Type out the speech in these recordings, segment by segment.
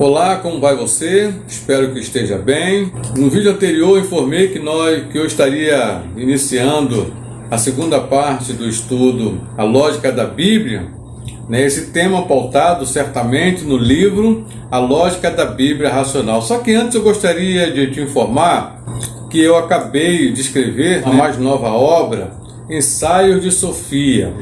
Olá, como vai você? Espero que esteja bem. No vídeo anterior informei que eu estaria iniciando a segunda parte do estudo A Lógica da Bíblia, esse tema pautado certamente no livro A Lógica da Bíblia Racional. Só que antes eu gostaria de te informar que eu acabei de escrever a mais nova obra, Ensaios de Sofia.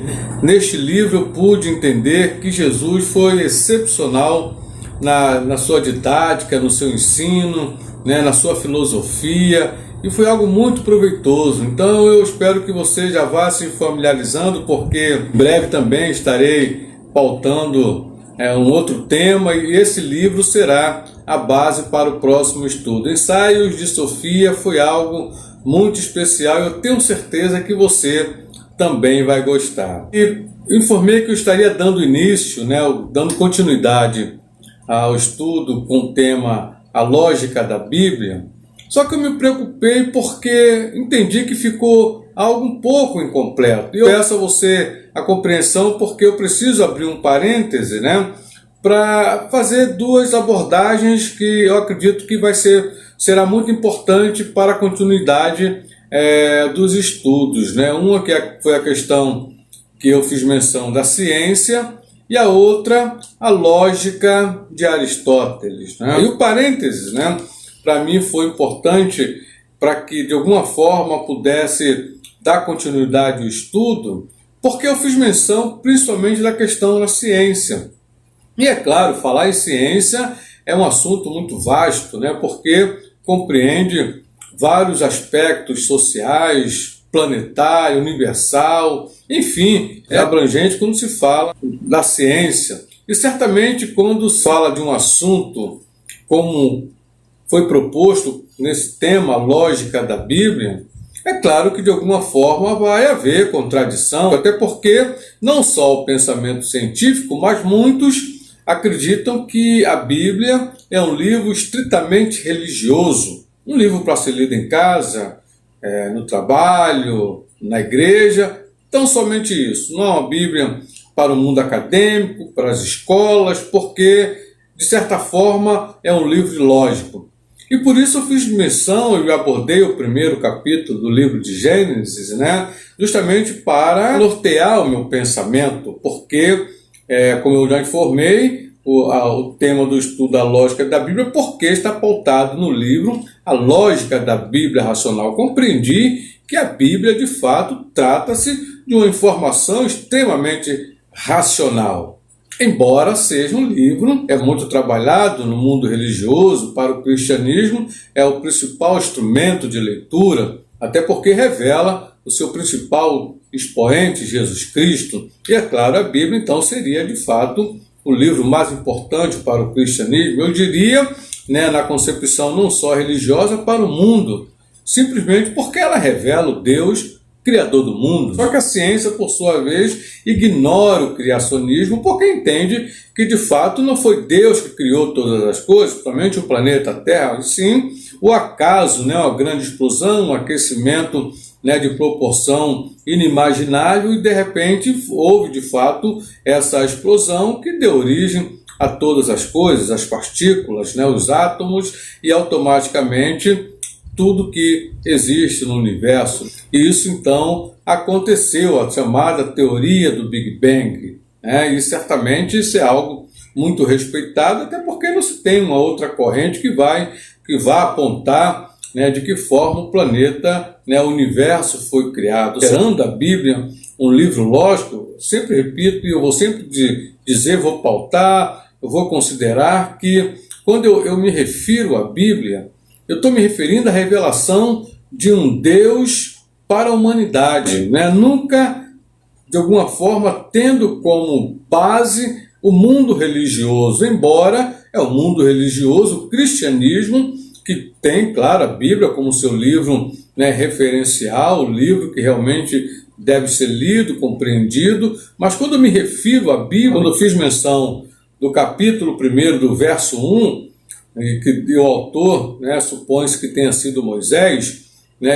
Neste livro eu pude entender que Jesus foi excepcional na sua didática, no seu ensino, na sua filosofia, e foi algo muito proveitoso. Então eu espero que você já vá se familiarizando, porque em breve também estarei pautando um outro tema, e esse livro será a base para o próximo estudo. Ensaios de Sofia foi algo muito especial, eu tenho certeza que você também vai gostar. E informei que eu estaria dando início, dando continuidade ao estudo com o tema A Lógica da Bíblia, só que eu me preocupei porque entendi que ficou algo um pouco incompleto. E eu peço a você a compreensão porque eu preciso abrir um parêntese, para fazer duas abordagens que eu acredito que será muito importante para a continuidade dos estudos. Uma que foi a questão que eu fiz menção da ciência, e a outra, a lógica de Aristóteles. E o parênteses, para mim foi importante para que de alguma forma pudesse dar continuidade ao estudo, porque eu fiz menção principalmente da questão da ciência. E é claro, falar em ciência é um assunto muito vasto, porque compreende vários aspectos sociais, planetário, universal, enfim, é abrangente quando se fala da ciência. E certamente quando se fala de um assunto como foi proposto nesse tema, a lógica da Bíblia, é claro que de alguma forma vai haver contradição, até porque não só o pensamento científico, mas muitos acreditam que a Bíblia é um livro estritamente religioso, um livro para ser lido em casa, no trabalho, na igreja. Então somente isso, não é uma Bíblia para o mundo acadêmico, para as escolas, porque de certa forma é um livro lógico. E por isso eu fiz menção, eu abordei o primeiro capítulo do livro de Gênesis, justamente para nortear o meu pensamento, porque, como eu já informei, o tema do estudo da lógica da Bíblia, porque está pautado no livro A Lógica da Bíblia Racional. Compreendi que a Bíblia, de fato, trata-se de uma informação extremamente racional. Embora seja um livro, é muito trabalhado no mundo religioso, para o cristianismo, é o principal instrumento de leitura, até porque revela o seu principal expoente, Jesus Cristo. E é claro, a Bíblia então seria de fato o livro mais importante para o cristianismo, eu diria, na concepção não só religiosa, para o mundo, simplesmente porque ela revela o Deus criador do mundo. Só que a ciência, por sua vez, ignora o criacionismo, porque entende que de fato não foi Deus que criou todas as coisas, principalmente o planeta Terra, e sim o acaso, uma grande explosão, um aquecimento de proporção inimaginável, e de repente houve de fato essa explosão que deu origem a todas as coisas, as partículas, os átomos, e automaticamente tudo que existe no universo. E isso então aconteceu, a chamada teoria do Big Bang, e certamente isso é algo muito respeitado, até porque não se tem uma outra corrente que vá apontar de que forma o planeta, o universo foi criado. Considerando a Bíblia um livro lógico, sempre repito, e eu vou sempre dizer, vou pautar, eu vou considerar que quando eu me refiro à Bíblia, eu estou me referindo à revelação de um Deus para a humanidade, nunca, de alguma forma, tendo como base o mundo religioso, embora é o mundo religioso, o cristianismo, que tem, claro, a Bíblia como seu livro referencial, o livro que realmente deve ser lido, compreendido, mas quando eu me refiro à Bíblia, quando eu fiz menção do capítulo 1, do verso 1, que o autor supõe-se que tenha sido Moisés,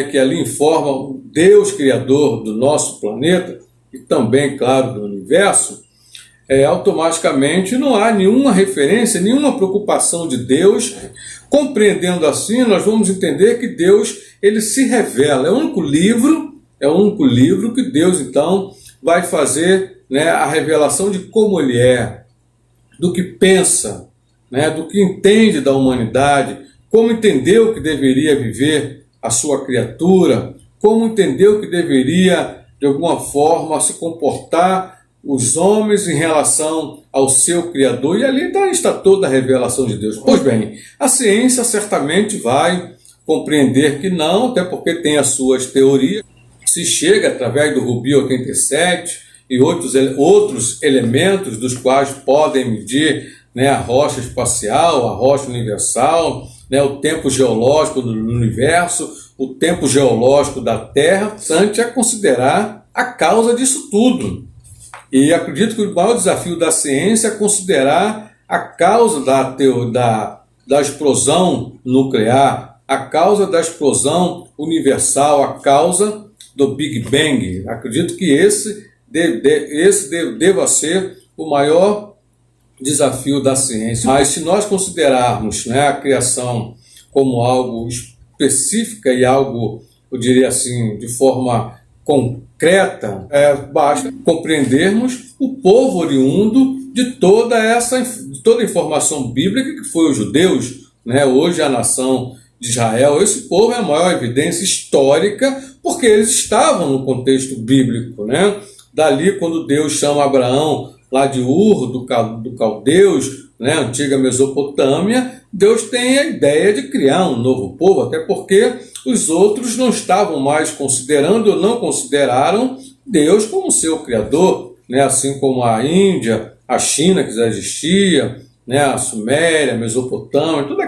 que ali informa o Deus criador do nosso planeta, e também, claro, do universo, automaticamente não há nenhuma referência, nenhuma preocupação de Deus. Compreendendo assim, nós vamos entender que Deus, ele se revela. É o único livro que Deus, então, vai fazer, né, a revelação de como ele é, do que pensa, né, do que entende da humanidade, como entendeu que deveria viver a sua criatura, como entendeu que deveria, de alguma forma, se comportar os homens em relação ao seu Criador, e ali está toda a revelação de Deus. Pois bem, a ciência certamente vai compreender que não, até porque tem as suas teorias. Se chega através do Rubi 87 e outros elementos dos quais podem medir, né, a rocha espacial, a rocha universal, né, o tempo geológico do universo, o tempo geológico da Terra, bastante a considerar a causa disso tudo. E acredito que o maior desafio da ciência é considerar a causa da explosão nuclear, a causa da explosão universal, a causa do Big Bang. Acredito que esse deva ser o maior desafio da ciência. Mas se nós considerarmos, né, a criação como algo específica e algo, eu diria assim, de forma concreta, basta compreendermos o povo oriundo de toda a informação bíblica que foi os judeus, né? Hoje a nação de Israel, esse povo é a maior evidência histórica, porque eles estavam no contexto bíblico, né? Dali, quando Deus chama Abraão lá de Ur, do Caldeus, né, antiga Mesopotâmia, Deus tem a ideia de criar um novo povo, até porque os outros não estavam mais considerando ou não consideraram Deus como seu Criador, né, assim como a Índia, a China, que já existia, né, a Suméria, a Mesopotâmia, todo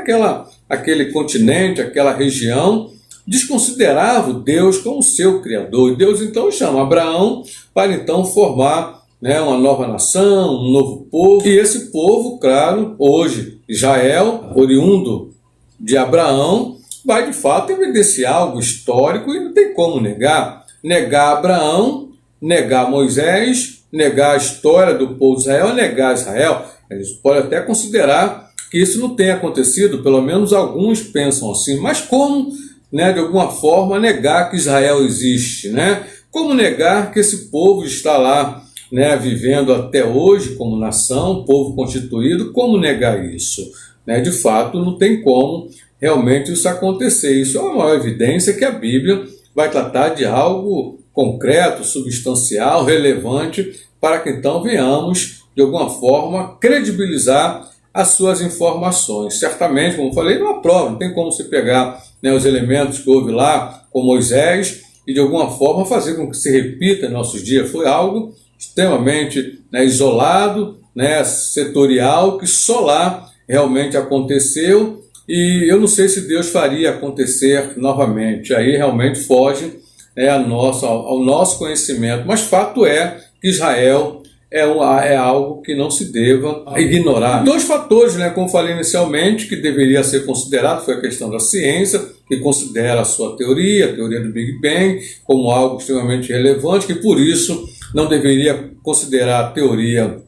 aquele continente, aquela região, desconsiderava Deus como seu Criador. E Deus então chama Abraão para então formar, né, uma nova nação, um novo povo. E esse povo, claro, hoje, Israel, oriundo de Abraão, vai de fato evidenciar algo histórico e não tem como negar. Negar Abraão, negar Moisés, negar a história do povo de Israel, negar Israel. Eles podem até considerar que isso não tenha acontecido, pelo menos alguns pensam assim. Mas como, né, de alguma forma, negar que Israel existe, né? Como negar que esse povo está lá, né, vivendo até hoje como nação, povo constituído? Como negar isso? Né? De fato, não tem como realmente isso acontecer. Isso é uma maior evidência que a Bíblia vai tratar de algo concreto, substancial, relevante, para que então venhamos, de alguma forma, credibilizar as suas informações. Certamente, como falei, não há prova, não tem como você pegar, né, os elementos que houve lá com Moisés e de alguma forma fazer com que se repita em nossos dias. Foi algo extremamente, né, isolado, né, setorial, que só lá realmente aconteceu, e eu não sei se Deus faria acontecer novamente. Aí realmente foge, né, ao nosso conhecimento. Mas fato é que Israel é algo que não se deva ignorar. Dois fatores, né, como falei inicialmente, que deveria ser considerado, foi a questão da ciência, que considera a sua teoria, a teoria do Big Bang, como algo extremamente relevante, que por isso não deveria considerar a teoria,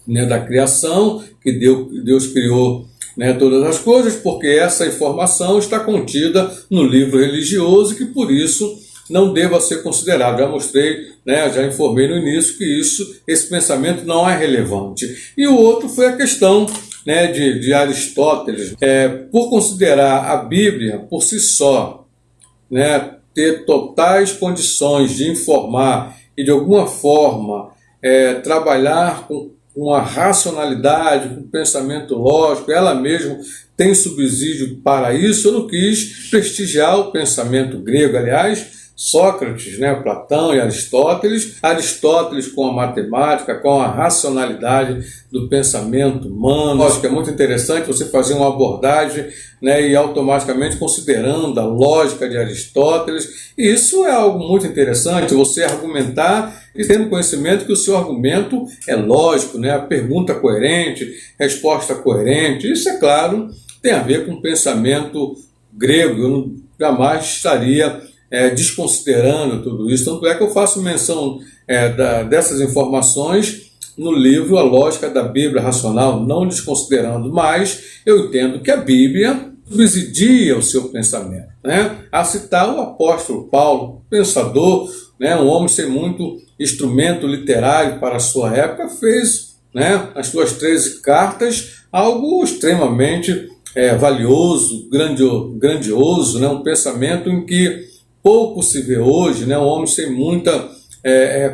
né, da criação, que Deus criou, né, todas as coisas, porque essa informação está contida no livro religioso, que por isso não deva ser considerado. Já mostrei, né, já informei no início que esse pensamento não é relevante. E o outro foi a questão, né, de Aristóteles, por considerar a Bíblia por si só, né, ter totais condições de informar e de alguma forma trabalhar com uma racionalidade, com um pensamento lógico, ela mesma tem subsídio para isso. Eu não quis prestigiar o pensamento grego, aliás, Sócrates, né, Platão e Aristóteles com a matemática, com a racionalidade do pensamento humano. Acho que é muito interessante você fazer uma abordagem, né, e automaticamente considerando a lógica de Aristóteles. E isso é algo muito interessante, você argumentar e tendo conhecimento que o seu argumento é lógico, né, a pergunta coerente, resposta coerente. Isso, é claro, tem a ver com o pensamento grego. Eu não, jamais estaria desconsiderando tudo isso. Tanto é que eu faço menção dessas informações no livro A Lógica da Bíblia Racional, não desconsiderando, mas eu entendo que a Bíblia subsidia o seu pensamento, né? A citar o apóstolo Paulo, pensador, né? Um homem sem muito instrumento literário para a sua época, fez, né, as suas 13 cartas algo extremamente valioso, grandioso, né? Um pensamento em que pouco se vê hoje, né? Um homem sem muita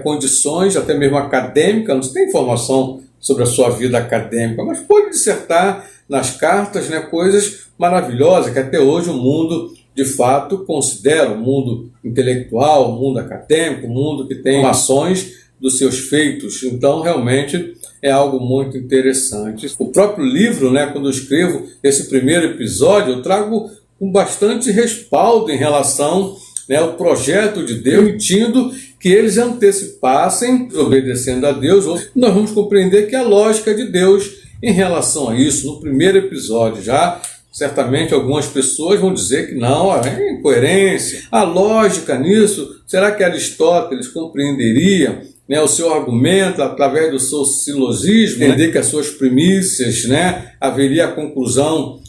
condições, até mesmo acadêmica, não se tem informação sobre a sua vida acadêmica, mas pode dissertar nas cartas, né, coisas maravilhosas que até hoje o mundo, de fato, considera, o mundo intelectual, o mundo acadêmico, o mundo que tem informações dos seus feitos. Então, realmente, é algo muito interessante. O próprio livro, né, quando eu escrevo esse primeiro episódio, eu trago com bastante respaldo em relação, né, ao projeto de Deus, permitindo que eles antecipassem, obedecendo a Deus. Nós vamos compreender que a lógica de Deus em relação a isso, no primeiro episódio já, certamente algumas pessoas vão dizer que não, é incoerência. A lógica nisso, será que Aristóteles compreenderia, né, o seu argumento através do seu silogismo, entender que as suas primícias, né, haveria a conclusão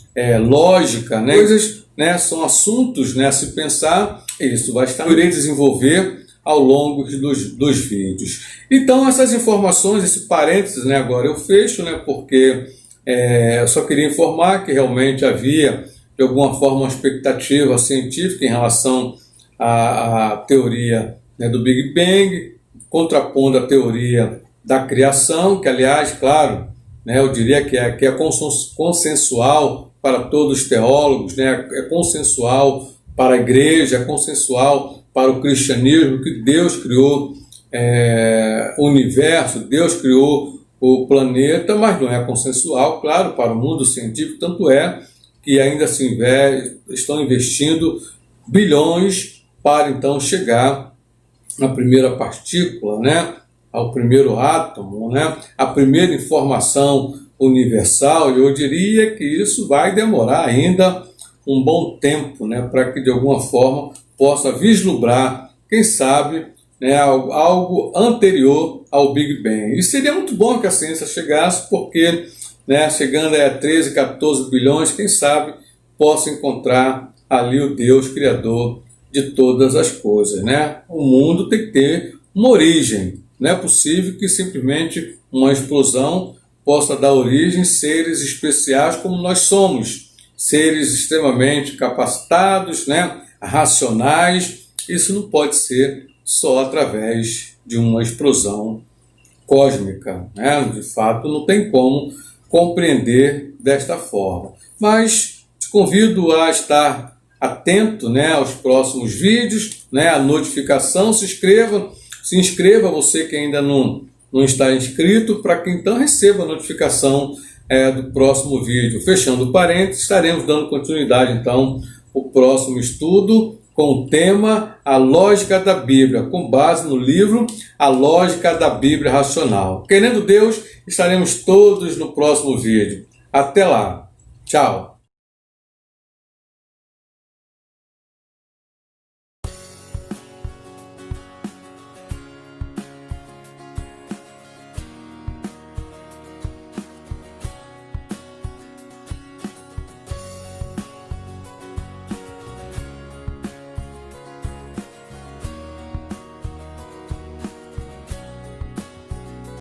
lógica, né? Coisas, né, são assuntos, né, a se pensar, isso vai estar, eu irei desenvolver ao longo dos vídeos. Então, essas informações, esse parênteses, né, agora eu fecho, né, porque eu só queria informar que realmente havia, de alguma forma, uma expectativa científica em relação à teoria, né, do Big Bang, contrapondo a teoria da criação, que, aliás, claro, né, eu diria que é consensual para todos os teólogos, né, é consensual para a igreja, é consensual para o cristianismo, que Deus criou o universo, Deus criou o planeta, mas não é consensual, claro, para o mundo científico, tanto é que ainda estão investindo bilhões para então chegar à primeira partícula, né, ao primeiro átomo, né, à primeira informação universal, e eu diria que isso vai demorar ainda um bom tempo, né, para que de alguma forma possa vislumbrar, quem sabe, né, algo anterior ao Big Bang. E seria muito bom que a ciência chegasse, porque, né, chegando a 13, 14 bilhões, quem sabe possa encontrar ali o Deus criador de todas as coisas, né? O mundo tem que ter uma origem. Não é possível que simplesmente uma explosão possa dar origem a seres especiais como nós somos, seres extremamente capacitados, né, racionais. Isso não pode ser só através de uma explosão cósmica, né? De fato, não tem como compreender desta forma. Mas te convido a estar atento, né, aos próximos vídeos, né, a notificação, se inscreva você que ainda não está inscrito, para que então receba a notificação do próximo vídeo. Fechando parênteses, estaremos dando continuidade então ao próximo estudo com o tema A Lógica da Bíblia, com base no livro A Lógica da Bíblia Racional. Querendo Deus, estaremos todos no próximo vídeo. Até lá. Tchau.